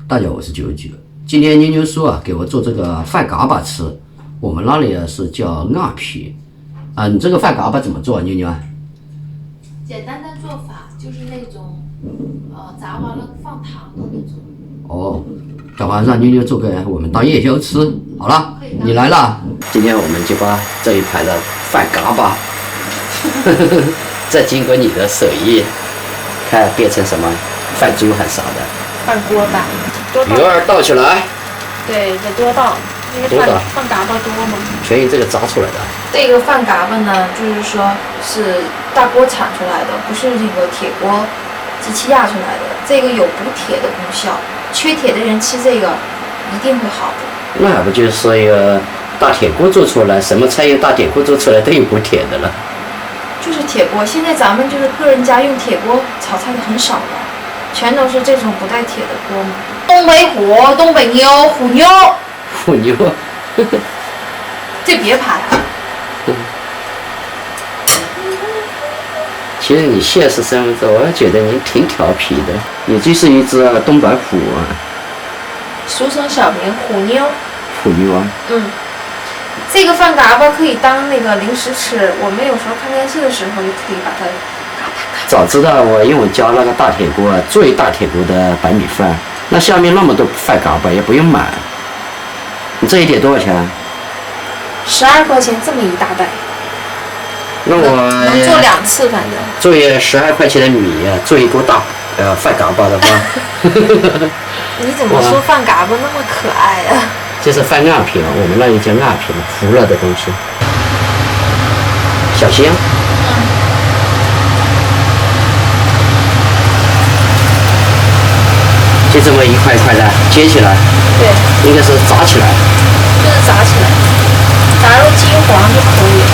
大家好，我是九九。今天妞妞叔给我做这个饭嘎巴吃，我们那里是叫鸭皮。你这个饭嘎巴怎么做妞妞啊？简单的做法就是那种，炸完了放糖的那种。哦，等会让妞妞做给我们当夜宵吃。好了，你来了。今天我们就把这一盘的饭嘎巴，再经过你的手艺，看变成什么饭猪很少的。饭锅巴，多倒。鱼儿倒起来。对，得多倒，因为饭嘎巴多嘛。全用这个炸出来的。这个饭嘎巴呢，就是说是大锅铲出来的，不是这个铁锅机器压出来的。这个有补铁的功效，缺铁的人吃这个一定会好的。那不就是说一个大铁锅做出来，什么菜用大铁锅做出来都有补铁的了。就是铁锅，现在咱们就是个人家用铁锅炒菜的很少了，全都是这种不带铁的锅嘛。东北虎、东北妞、虎妞。虎妞。这别拍啊！其实你现实生活中，我觉得你挺调皮的，你就是一只东北虎啊。俗称小名虎妞。虎妞啊。这个饭嘎巴可以当那个零食吃，我们有时候看电视的时候就可以把它嘎它。早知道我用家那个大铁锅最大铁锅的白米饭，那下面那么多饭嘎巴也不用买。你这一点多少钱？12块钱这么一大袋。那我能做2次，反正。做12块钱的米，做一锅大饭嘎巴的话。你怎么说饭嘎巴那么可爱呀？这是饭鸭皮，我们那里叫鸭皮，糊了的东西。小心。就这么一块一块的接起来。对。应该是炸起来。就是炸起来，炸入金黄就可以了。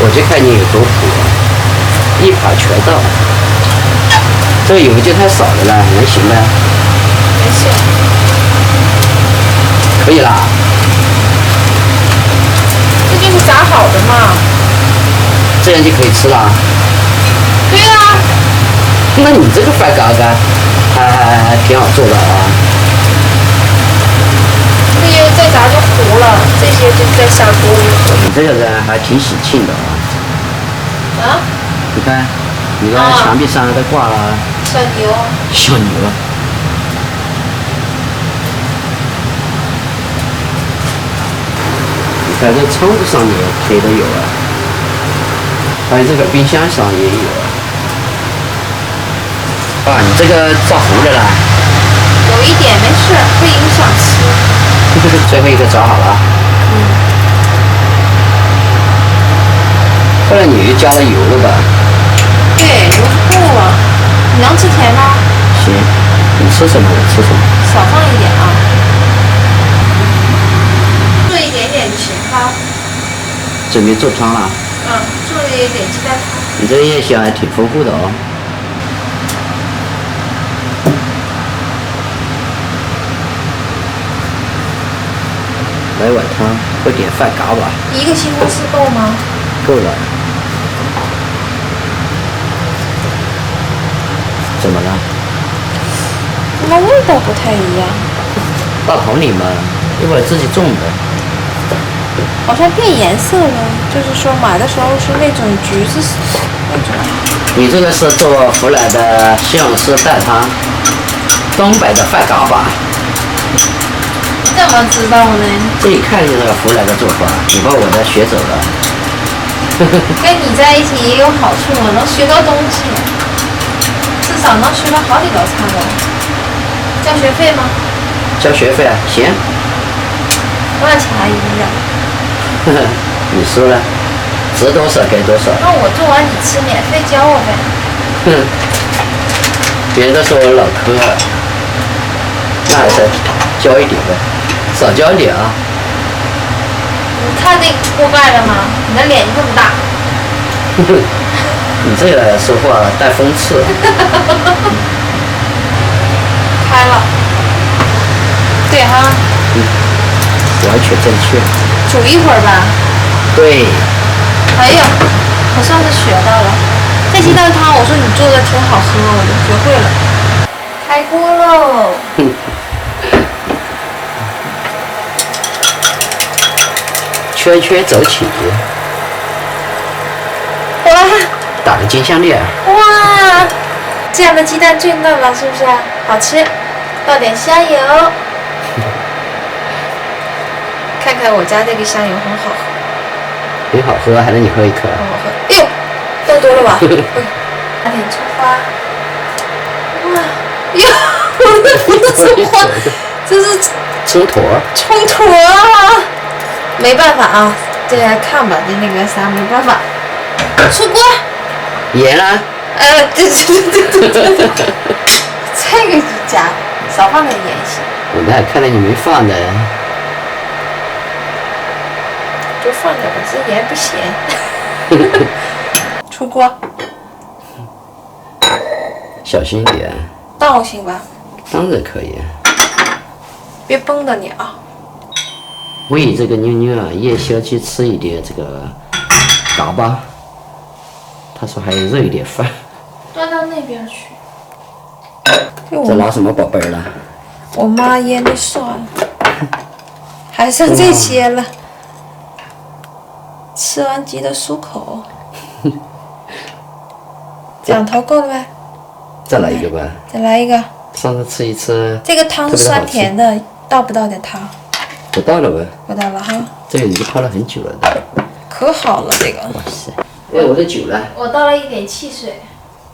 我就看你有多苦，一盘全到。这个油就太少了啦，能行吗？没事。可以啦。这就是炸好的嘛。这样就可以吃啦。对啊。那你这个饭嘎嘎还挺好做的啊。这些再炸就糊了，这些就再下锅就可以。你这个人还挺喜庆的啊。你看，你看墙壁上都挂了小牛。小牛。你看这窗子上面贴的有啊，还有这个冰箱上也有啊。你这个炸糊了啦？有一点没事，会影响吃。最后一个炸好了。后来你又加了油了吧？对，油够了。你能吃甜吗？行，你吃什么我吃什么。少放一点啊。做一点点就行哈。准备做汤了？做了一点鸡蛋汤。你这个夜宵还挺丰富的哦。来碗汤，喝点饭嘎巴。1个西红柿够吗？够了。怎么了？怎么味道不太一样？大棚里嘛，一会儿自己种的。好像变颜色了，就是说买的时候是那种橘子那种。你这个是做湖南的西红柿蛋汤，东北的饭嘎巴。你怎么知道呢？这一看就是湖南的做法，你把我的学走了。跟你在一起也有好处嘛，能学到东西，至少能学到好几道菜了。交学费吗？交学费啊，行。多少钱啊1个月？你说了，值多少给多少。那我做完你吃，免费教我呗。别人都说我脑壳，那还是教一点呗，少教一点啊。你看那个锅盖了吗？你的脸就这么大。你这个说话带讽刺。开了。对哈。完全正确。煮一会儿吧。对。哎呀，我上次学到了。这鸡蛋汤，我说你做的挺好喝，我就学会了。开锅喽！圈圈走起，哇打个金项链。哇，这样的鸡蛋最嫩了，是不是？好吃，倒点香油。看看我家这个香油很好喝。很好喝，还让你喝一口。很好喝。哎呦，倒多了吧？加点葱花。哇，哟，我的不是葱花，这是葱坨。葱坨啊！没办法啊，这来看吧，这那个啥，没办法。出锅。盐啦。对，这个就加，少放点盐行。我那看来你没放的。多放点，我这盐不咸。出锅。小心一点。倒行吧？当然可以。别崩到你啊！喂这个妞妞啊，夜宵去吃一点这个嘎巴。他说还有热一点饭。端到那边去。这拿什么宝贝儿了？我妈腌的蒜，还剩这些了。吃完记得漱口。两头够了呗？再来一个吧。再来一个。上次吃一次。这个汤是酸甜的，倒不倒点汤？不倒了吧？不倒了哈。这个已经泡了很久了的。可好了，这个。哇塞！哎，我的酒呢？我倒了一点汽水。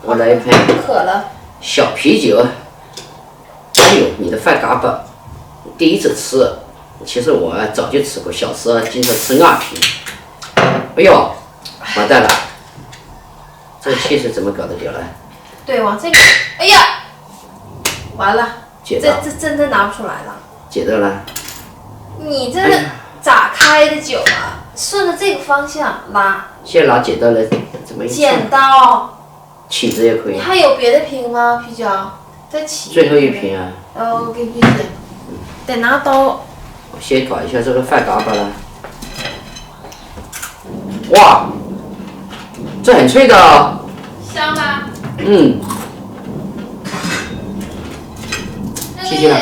我来一瓶。渴了。小啤酒。哎呦，你的饭嘎巴，第一次吃。其实我早就吃过，小时候经常吃2瓶。哎呦，完蛋了！这个汽水怎么搞得掉了？对，往这边。哎呀，完了，这真的拿不出来了。解到了。你这咋开的酒啊？顺着这个方向拉。先拿剪刀来，怎么一剪刀。起子也可以。你还有别的瓶吗？啤酒？再起。最后一瓶啊。我给你剪。得拿刀。我先搞一下这个饭嘎巴了。哇，这很脆的哦。香吧？嗯。谢谢了。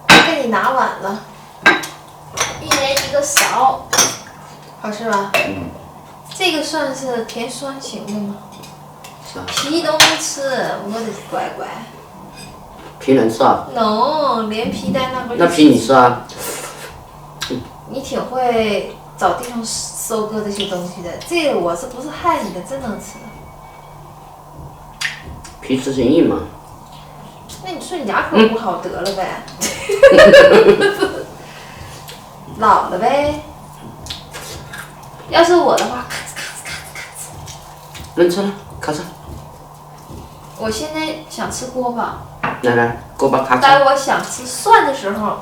给你拿碗了，一人一个勺，好吃吧？嗯。这个算是甜酸型的吗？是啊。皮都能吃，我的乖乖。皮能吃啊？能，连皮带那个。那皮你吃啊？你挺会找地方收割这些东西的，这个我是不是害你的？真能吃。皮吃性硬嘛。那你说你牙口不好得了呗？老了呗。要是我的话，咔哧咔哧咔哧咔哧。能吃了，咔哧。我现在想吃锅巴。来，锅巴咔哧。当我想吃蒜的时候。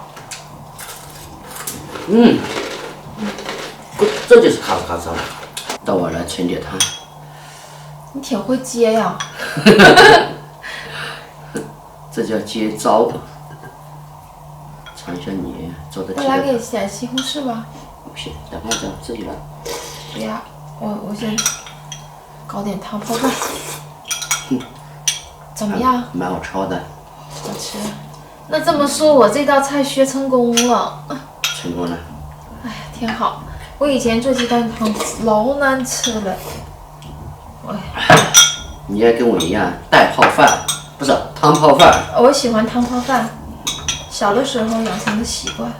嗯。这就是咔哧咔哧了。到我来盛点汤。你挺会接呀。这叫接招。尝一下你做的。我来给点西红柿吧。不行，等会儿自己来。不要，我先搞点汤泡饭。怎么样？蛮好抄的。好吃。那这么说，我这道菜学成功了。成功了。哎呀，挺好。我以前做鸡蛋汤老难吃了。哎。你也跟我一样带泡饭，不是汤泡饭。我喜欢汤泡饭，小的时候养成的习惯。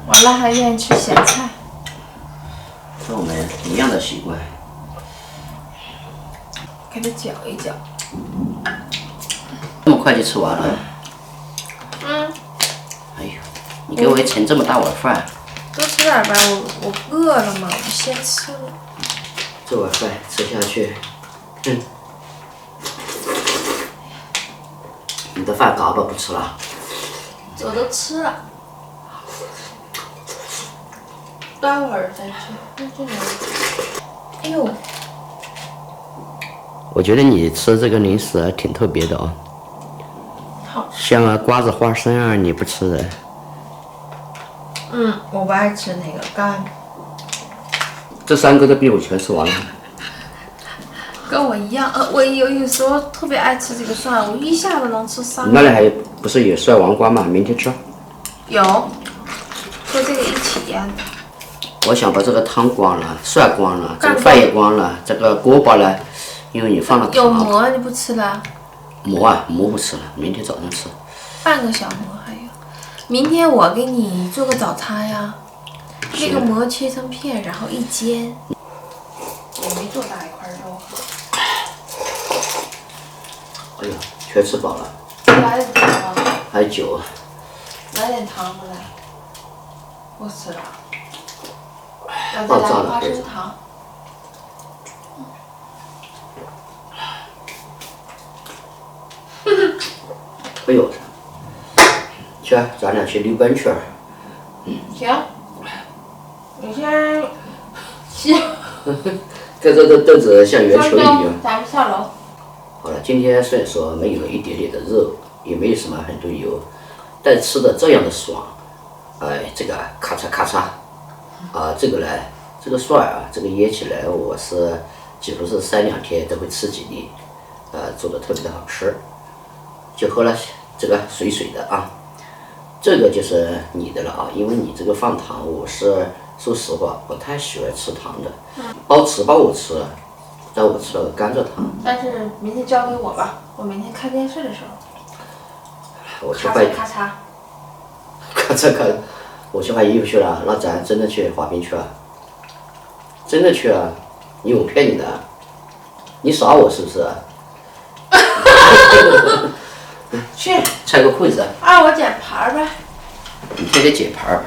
完了还愿意吃咸菜。跟我们一样的习惯。给它搅一搅。这么快就吃完了？嗯。哎呦，你给我一盛这么大碗饭。多吃点吧，我饿了嘛，我先吃了。这碗饭吃下去，你的饭嘎巴不吃了？我都吃了。待会儿再吃。哎呦。我觉得你吃这个零食还挺特别的哦。好。像啊瓜子、花生啊，你不吃的。我不爱吃那个干。这3个都被我全吃完了。跟我一样，我有时候特别爱吃这个蒜，我一下子能吃3个。那里还有不是有涮黄瓜吗？明天吃。有，和这个一起腌的。我想把这个汤光了，涮光了，这个饭也光了，这个锅巴呢，因为你放了糖。有馍你不吃了？馍不吃了，明天早上吃。半个小馍还有。明天我给你做个早餐呀，那个馍切成片，然后一煎。也没做大一块肉。哎呀，全吃饱了。来点汤吗？还有酒。来点糖过来。我吃了。然后再来花生糖。哎呦，去，咱俩去溜奔去。行。你先洗。这豆子像圆球一样。咱们下楼。好了，今天虽然说没有一点点的肉，也没有什么很多油，但吃的这样的爽。哎，这个咔嚓咔嚓，这个呢，这个蒜啊，这个腌起来我是几乎是3、2天都会吃几粒，做的特别的好吃。就喝了这个水水的啊，这个就是你的了啊，因为你这个放糖，我是说实话不太喜欢吃糖的，包我吃，但我吃了甘蔗糖。但是明天交给我吧，我明天看电视的时候。我去换。咔嚓。咔嚓咔嚓，我去换衣服去了，那咱真的去滑冰去啊？真的去啊？你我骗你的？你耍我是不是？去。穿个裤子。我捡牌呗。你天天捡牌。